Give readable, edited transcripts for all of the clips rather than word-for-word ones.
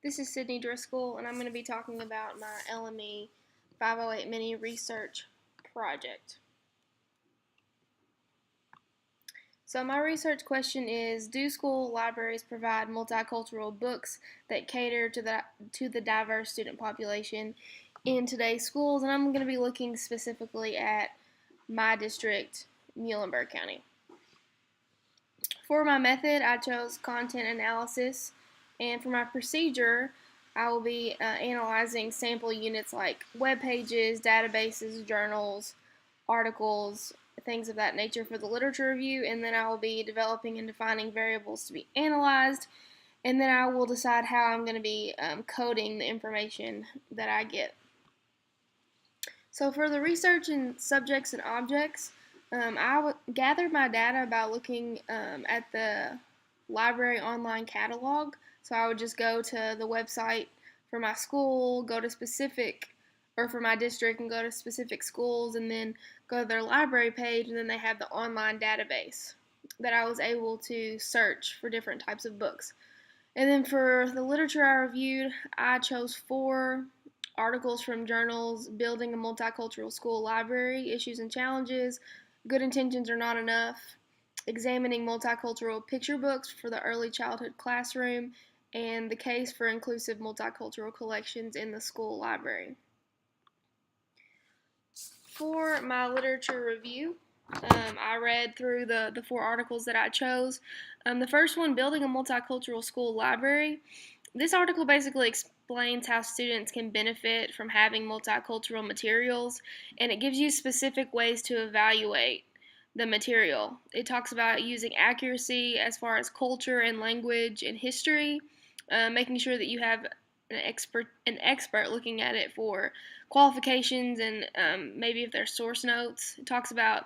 This is Sydney Driscoll, and I'm going to be talking about my LME 508 mini research project. So my research question is, do school libraries provide multicultural books that cater to the diverse student population in today's schools? And I'm going to be looking specifically at my district, Muhlenberg County. For my method, I chose content analysis, and for my procedure, I will be analyzing sample units like web pages, databases, journals, articles, things of that nature for the literature review, and then I will be developing and defining variables to be analyzed, and then I will decide how I'm going to be coding the information that I get. So for the research in subjects and objects, I gathered my data by looking at the library online catalog. So I would just go to the website for my school, go to specific, or for my district, and go to specific schools, and then go to their library page, and then they have the online database that I was able to search for different types of books. And then for the literature I reviewed, I chose 4 articles from journals: Building a Multicultural School Library, Issues and Challenges, Good Intentions Are Not Enough, Examining Multicultural Picture Books for the Early Childhood Classroom, and The Case for Inclusive Multicultural Collections in the School Library. For my literature review, I read through the 4 articles that I chose. The first one, Building a Multicultural School Library. This article basically explains how students can benefit from having multicultural materials, and it gives you specific ways to evaluate the material. It talks about using accuracy as far as culture and language and history, making sure that you have an expert looking at it for qualifications and maybe if there's source notes. It talks about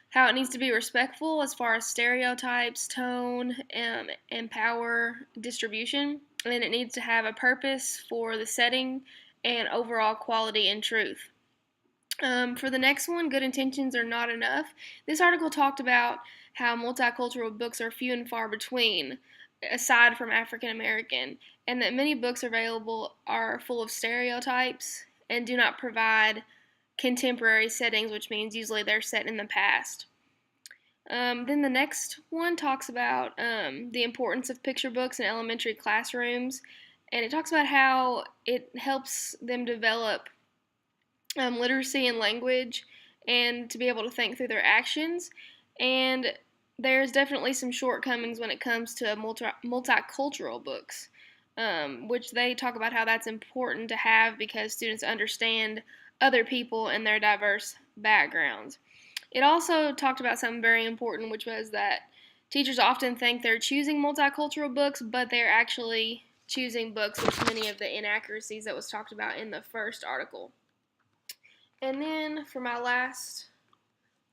how it needs to be respectful as far as stereotypes, tone, and power distribution, and it needs to have a purpose for the setting and overall quality and truth. For the next one, Good Intentions Are Not Enough. This article talked about how multicultural books are few and far between, aside from African American, and that many books available are full of stereotypes and do not provide contemporary settings, which means usually they're set in the past. Then the next one talks about the importance of picture books in elementary classrooms, and it talks about how it helps them develop literacy and language and to be able to think through their actions. And there's definitely some shortcomings when it comes to multicultural books, which they talk about how that's important to have because students understand other people and their diverse backgrounds. It also talked about something very important, which was that teachers often think they're choosing multicultural books, but they're actually choosing books with many of the inaccuracies that was talked about in the first article. And then for my last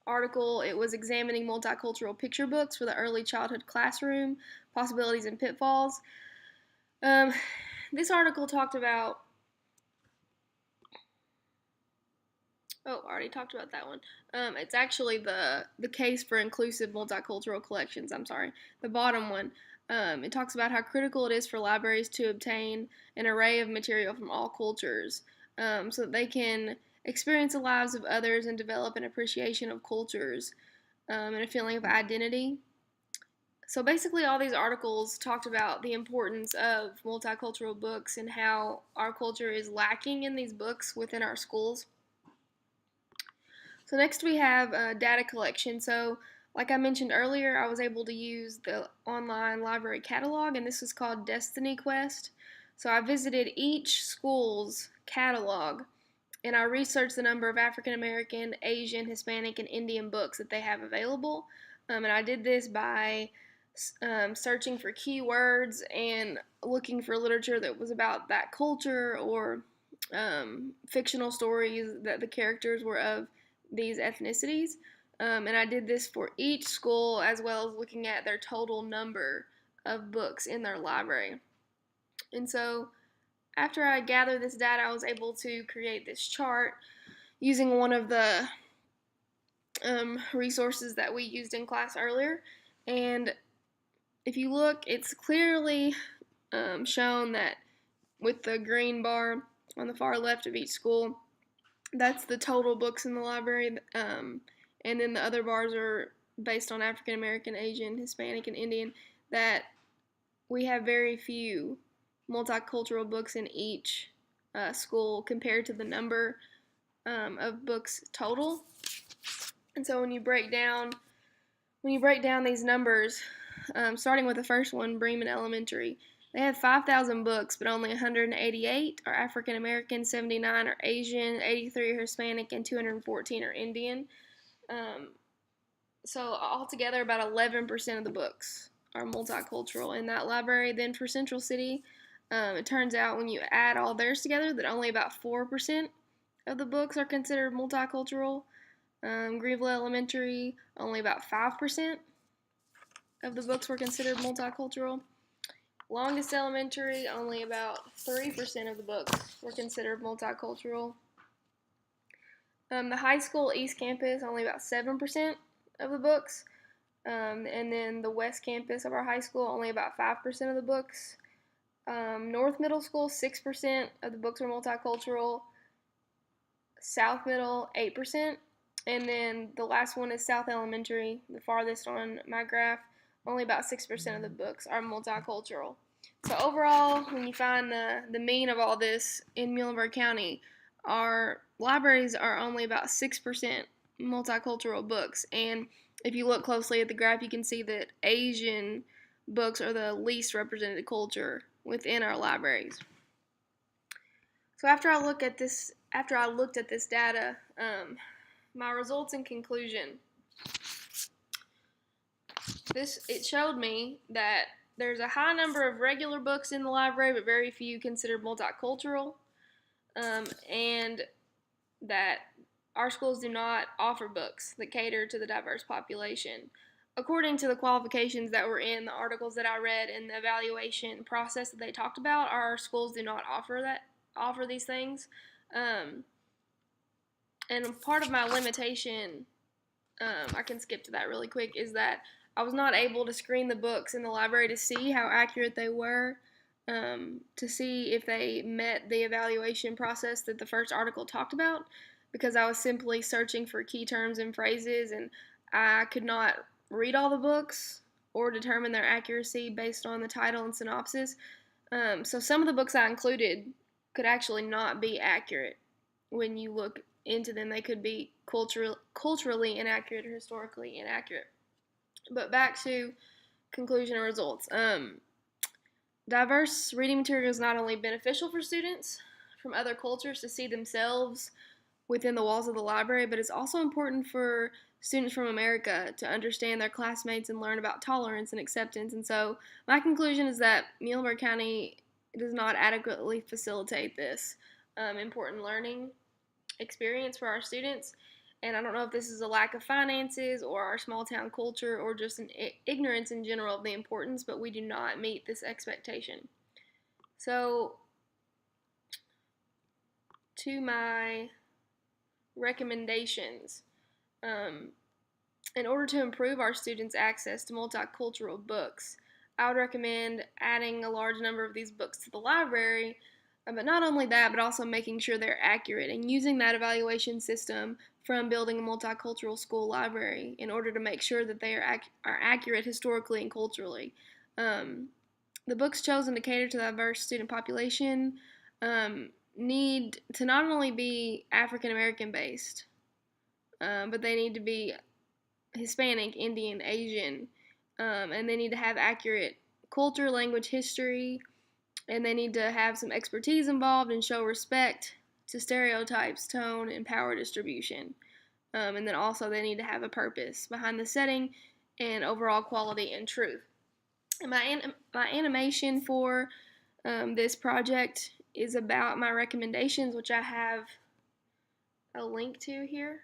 article, it was Examining Multicultural Picture Books for the Early Childhood Classroom, Possibilities and Pitfalls. This article talked about I already talked about that one. It's actually the case for inclusive multicultural collections. I'm sorry, the bottom one. It talks about how critical it is for libraries to obtain an array of material from all cultures, so that they can experience the lives of others and develop an appreciation of cultures and a feeling of identity. So basically, all these articles talked about the importance of multicultural books and how our culture is lacking in these books within our schools. So next we have data collection. So like I mentioned earlier, I was able to use the online library catalog, and this is called Destiny Quest. So I visited each school's catalog, and I researched the number of African American, Asian, Hispanic, and Indian books that they have available. And I did this by searching for keywords and looking for literature that was about that culture or fictional stories that the characters were of these ethnicities, and I did this for each school as well as looking at their total number of books in their library. And so after I gathered this data, I was able to create this chart using one of the resources that we used in class earlier. And if you look, it's clearly shown that with the green bar on the far left of each school. That's the total books in the library, and then the other bars are based on African American, Asian, Hispanic, and Indian. That we have very few multicultural books in each school compared to the number of books total. And so when you break down these numbers, starting with the first one, Bremen Elementary, they have 5,000 books, but only 188 are African American, 79 are Asian, 83 are Hispanic, and 214 are Indian. So altogether, about 11% of the books are multicultural in that library. Then for Central City, it turns out when you add all theirs together that only about 4% of the books are considered multicultural. Greenville Elementary, only about 5% of the books were considered multicultural. Longest Elementary, only about 3% of the books were considered multicultural. The high school East Campus, only about 7% of the books. And then the West Campus of our high school, only about 5% of the books. North Middle School, 6% of the books are multicultural. South Middle, 8%. And then the last one is South Elementary, the farthest on my graph. Only about 6% of the books are multicultural. So overall, when you find the mean of all this in Muhlenberg County, our libraries are only about 6% multicultural books. And if you look closely at the graph, you can see that Asian books are the least represented culture within our libraries. So after I looked at this data, my results and conclusion. It showed me that there's a high number of regular books in the library, but very few considered multicultural, and that our schools do not offer books that cater to the diverse population. According to the qualifications that were in the articles that I read and the evaluation process that they talked about, our schools do not offer these things. And part of my limitation, I can skip to that really quick, is that I was not able to screen the books in the library to see how accurate they were, to see if they met the evaluation process that the first article talked about, because I was simply searching for key terms and phrases, and I could not read all the books or determine their accuracy based on the title and synopsis. So some of the books I included could actually not be accurate when you look into them. They could be culturally inaccurate or historically inaccurate. But back to conclusion and results. Diverse reading material is not only beneficial for students from other cultures to see themselves within the walls of the library, but it's also important for students from America to understand their classmates and learn about tolerance and acceptance. And so my conclusion is that Muhlenberg County does not adequately facilitate this important learning experience for our students. And I don't know if this is a lack of finances or our small town culture or just an ignorance in general of the importance, but we do not meet this expectation. So to my recommendations, in order to improve our students' access to multicultural books, I would recommend adding a large number of these books to the library, but not only that, but also making sure they're accurate and using that evaluation system from building a multicultural school library in order to make sure that they are accurate historically and culturally. The books chosen to cater to the diverse student population need to not only be African American based, but they need to be Hispanic, Indian, Asian, and they need to have accurate culture, language, history, and they need to have some expertise involved and show respect to stereotypes, tone, and power distribution. And then also they need to have a purpose behind the setting and overall quality and truth. And my animation for this project is about my recommendations, which I have a link to here.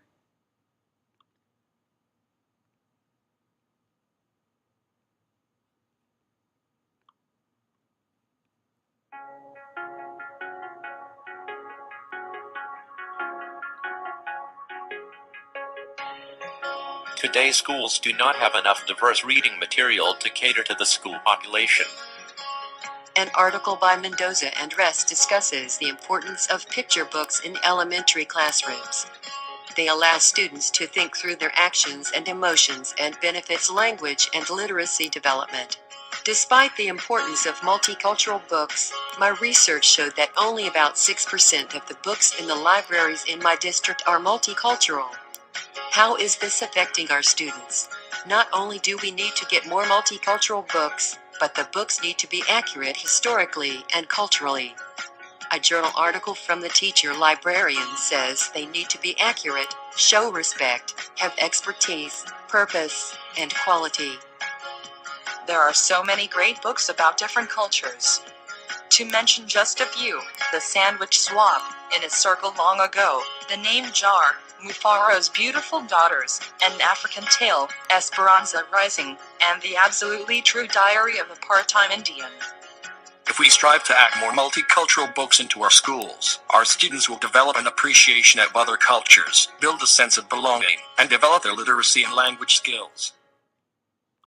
Today schools do not have enough diverse reading material to cater to the school population. An article by Mendoza and Rest discusses the importance of picture books in elementary classrooms. They allow students to think through their actions and emotions and benefits language and literacy development. Despite the importance of multicultural books, my research showed that only about 6% of the books in the libraries in my district are multicultural. How is this affecting our students? Not only do we need to get more multicultural books, but the books need to be accurate historically and culturally. A journal article from the teacher librarian says they need to be accurate, show respect, have expertise, purpose, and quality. There are so many great books about different cultures. To mention just a few, The Sandwich Swap, In a Circle Long Ago, The Name Jar, Mufaro's Beautiful Daughters, An African Tale, Esperanza Rising, and The Absolutely True Diary of a Part-Time Indian. If we strive to add more multicultural books into our schools, our students will develop an appreciation of other cultures, build a sense of belonging, and develop their literacy and language skills.